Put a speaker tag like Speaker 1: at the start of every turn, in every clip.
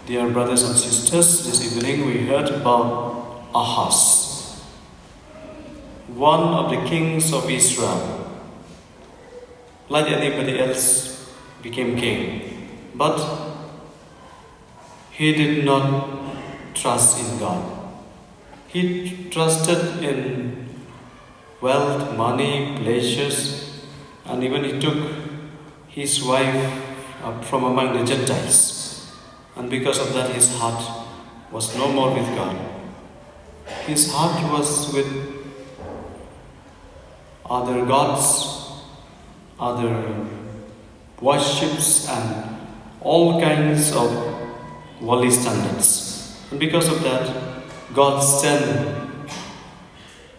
Speaker 1: Dear brothers and sisters, this evening we heard about Ahaz, one of the kings of Israel. Like anybody else, became king, but he did not trust in God. He trusted in wealth, money, pleasures, and even he took his wife from among the Gentiles. And because of that, his heart was no more with God. His heart was with other gods, other worships, and all kinds of worldly standards. And because of that, God sent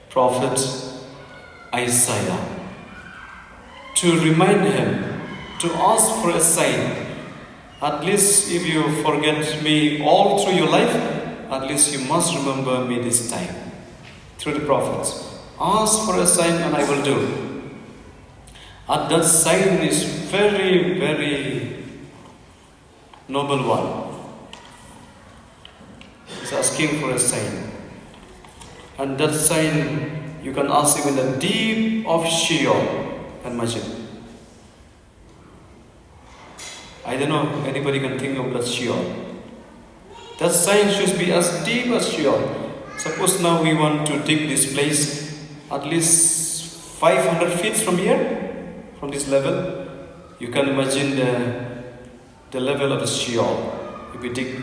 Speaker 1: prophet Isaiah to remind him, to ask for a sign. At least if you forget me all through your life, at least you must remember me this time. Through the prophets. Ask for a sign and I will do. And that sign is very, very noble one. He's asking for a sign. And that sign you can ask him in the deep of Sheol. Imagine. I don't know, anybody can think of that Sheol. That sign should be as deep as Sheol. Suppose now we want to dig this place at least 500 feet from here, from this level. You can imagine the level of the Sheol. If we dig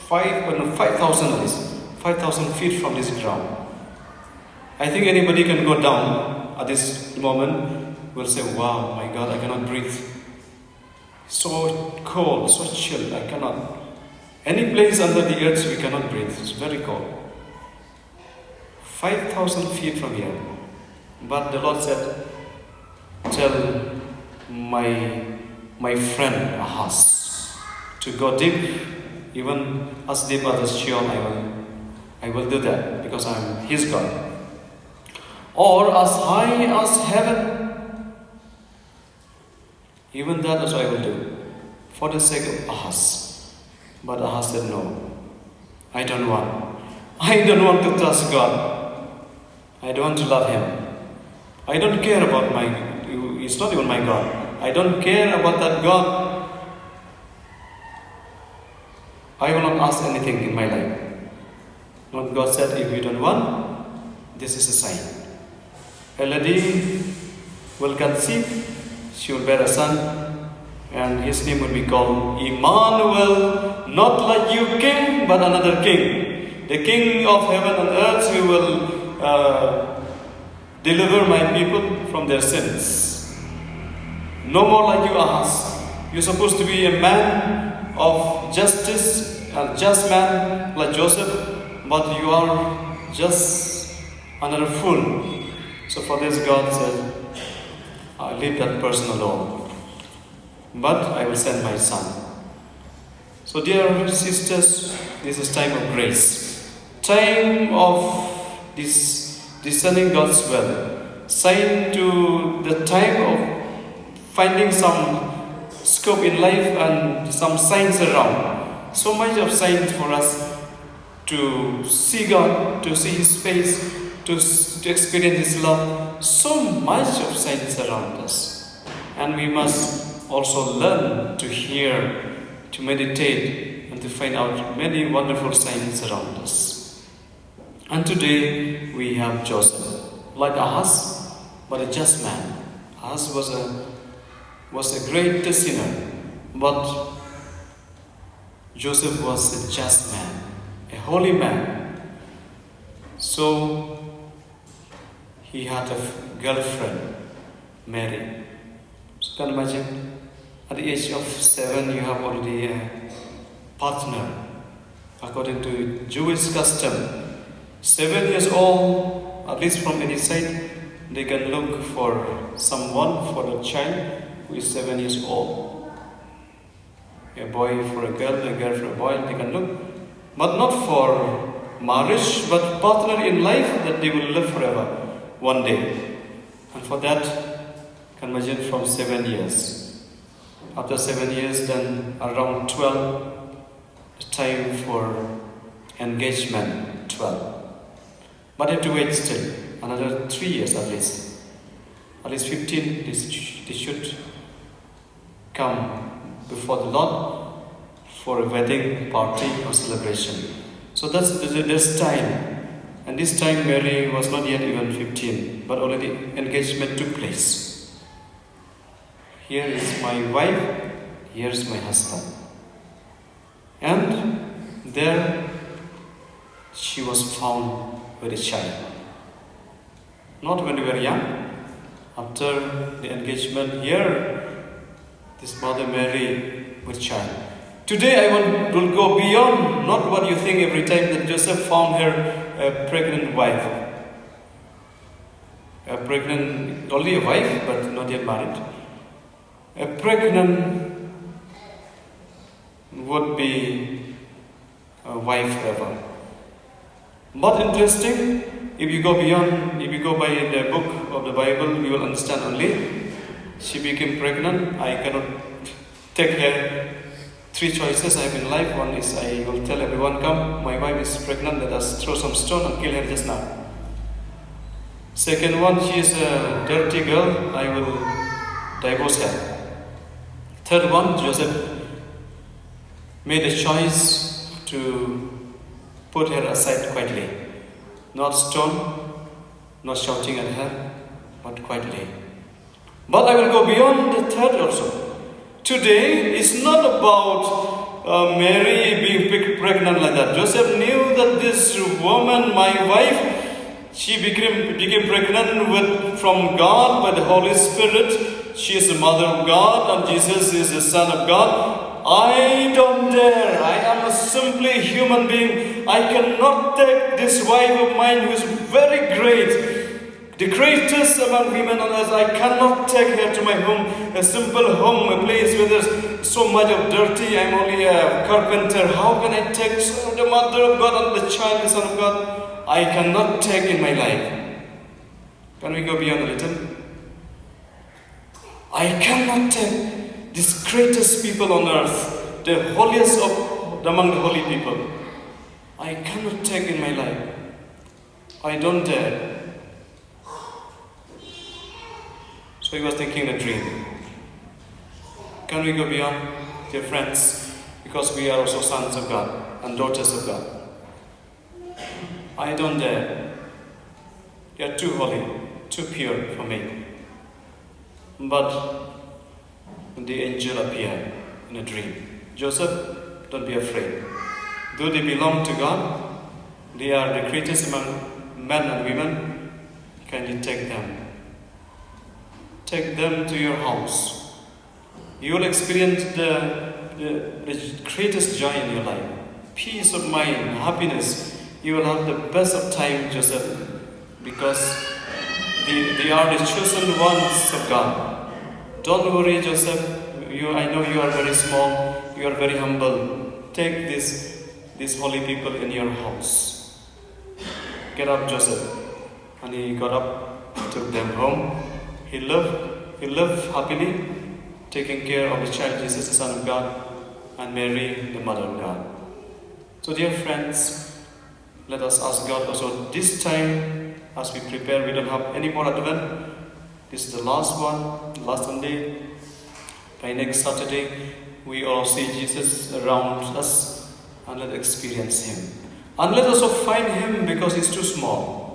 Speaker 1: 5,000 feet from this ground. I think anybody can go down at this moment, will say, wow, my God, I cannot breathe. So cold, so chill, I cannot. Any place under the earth we cannot breathe, it's very cold. 5,000 feet from here. But the Lord said, tell my friend Ahaz to go deep, even as deep as the Sheol, I will do that because I am his God. Or as high as heaven, even that also I will do, for the sake of Ahaz. But Ahaz said, no, I don't want. I don't want to trust God. I don't want to love Him. I don't care about He's not even my God. I don't care about that God. I will not ask anything in my life. Not God said, if you don't want, this is a sign. A lady will conceive. She will bear a son, and his name will be called Emmanuel, not like you king, but another king. The king of heaven and earth, who will deliver my people from their sins. No more like you, Ahaz. You're supposed to be a man of justice, a just man like Joseph, but you are just another fool. So for this, God said, leave that person alone. But I will send my son. So dear sisters, this is time of grace. Time of discerning God's will. Sign to the time of finding some scope in life and some signs around. So much of signs for us to see God, to see His face, to experience His love. So much of signs around us. And we must also learn to hear, to meditate, and to find out many wonderful signs around us. And today we have Joseph, like Ahaz, but a just man. Ahaz was a great sinner, but Joseph was a just man, a holy man. So he had a girlfriend, Mary. So can you imagine? At the age of 7, you have already a partner. According to Jewish custom, 7 years old, at least from any side, they can look for someone, for a child who is 7 years old. A boy for a girl for a boy, they can look. But not for marriage, but partner in life that they will live forever, one day. And for that, can imagine from 7 years. After 7 years, then around 12, time for engagement 12. But you have to wait still another 3 years at least. At least 15, they should come before the Lord for a wedding party or celebration. So there's time. And this time Mary was not yet even 15, but already engagement took place. Here is my wife, here is my husband. And there she was found with a child. Not when we were young. After the engagement, here this Mother Mary with child. Today I will go beyond, not what you think every time that Joseph found her a pregnant wife. Only a wife, but not yet married. A pregnant would be a wife forever. But interesting, if you go beyond, if you go by the book of the Bible, you will understand only she became pregnant. I cannot take her. 3 choices I have in life. One is I will tell everyone, come, my wife is pregnant, let us throw some stone and kill her just now. Second one, she is a dirty girl, I will divorce her. Third one, Joseph made a choice to put her aside quietly. Not stone, not shouting at her, but quietly. But I will go beyond the third also. Today is not about Mary being pregnant like that. Joseph knew that this woman, my wife, she became pregnant from God by the Holy Spirit. She is the mother of God and Jesus is the Son of God. I don't dare. I am a simply human being. I cannot take this wife of mine who is very great. The greatest among women on earth, I cannot take her to my home, a simple home, a place where there's so much of dirty. I'm only a carpenter. How can I take the mother of God and the child, the Son of God? I cannot take in my life. Can we go beyond a little? I cannot take these greatest people on earth, the holiest among the holy people. I cannot take in my life. I don't dare. So he was thinking a dream. Can we go beyond, dear friends? Because we are also sons of God and daughters of God. I don't dare. You are too holy, too pure for me. But the angel appeared in a dream. Joseph, don't be afraid. Though they belong to God, they are the greatest among men and women. Can you take them? Take them to your house. You will experience the greatest joy in your life. Peace of mind, happiness. You will have the best of time, Joseph, because they are the chosen ones of God. Don't worry, Joseph. I know you are very small. You are very humble. Take these holy people in your house. Get up, Joseph. And he got up, took them home. He lived happily, taking care of the child Jesus, the Son of God, and Mary, the Mother of God. So dear friends, let us ask God also this time, as we prepare, we don't have any more Advent. This is the last one, last Sunday. By next Saturday, we all see Jesus around us, and let us experience Him. And let us also find Him because He's too small.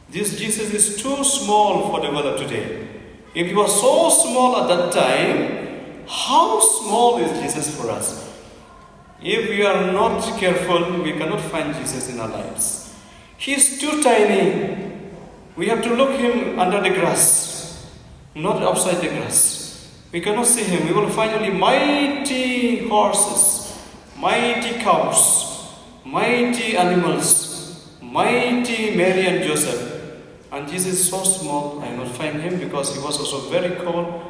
Speaker 1: This Jesus is too small for the world of today. If He was so small at that time, how small is Jesus for us? If we are not careful, we cannot find Jesus in our lives. He is too tiny. We have to look Him under the grass, not outside the grass. We cannot see Him. We will find only mighty horses, mighty cows, mighty animals, mighty Mary and Joseph. And Jesus is so small, I will not find Him because He was also very cold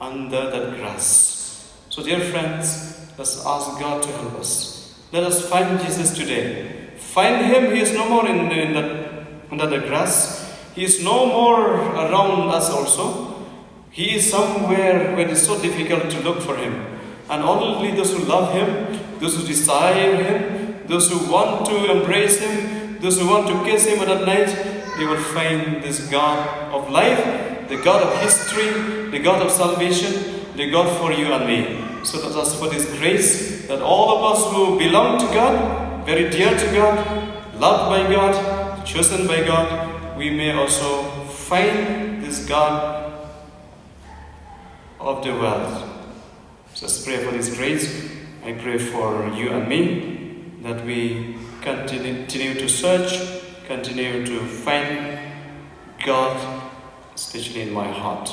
Speaker 1: under that grass. So dear friends, let's ask God to help us. Let us find Jesus today. Find Him. He is no more under the grass. He is no more around us also. He is somewhere where it is so difficult to look for Him. And only those who love Him, those who desire Him, those who want to embrace Him, those who want to kiss Him at night, they will find this God of life, the God of history, the God of salvation, the God for you and me. So let us for this grace that all of us who belong to God, very dear to God, loved by God, chosen by God, we may also find this God of the world. So let's pray for this grace. I pray for you and me that we continue to search, continue to find God, especially in my heart.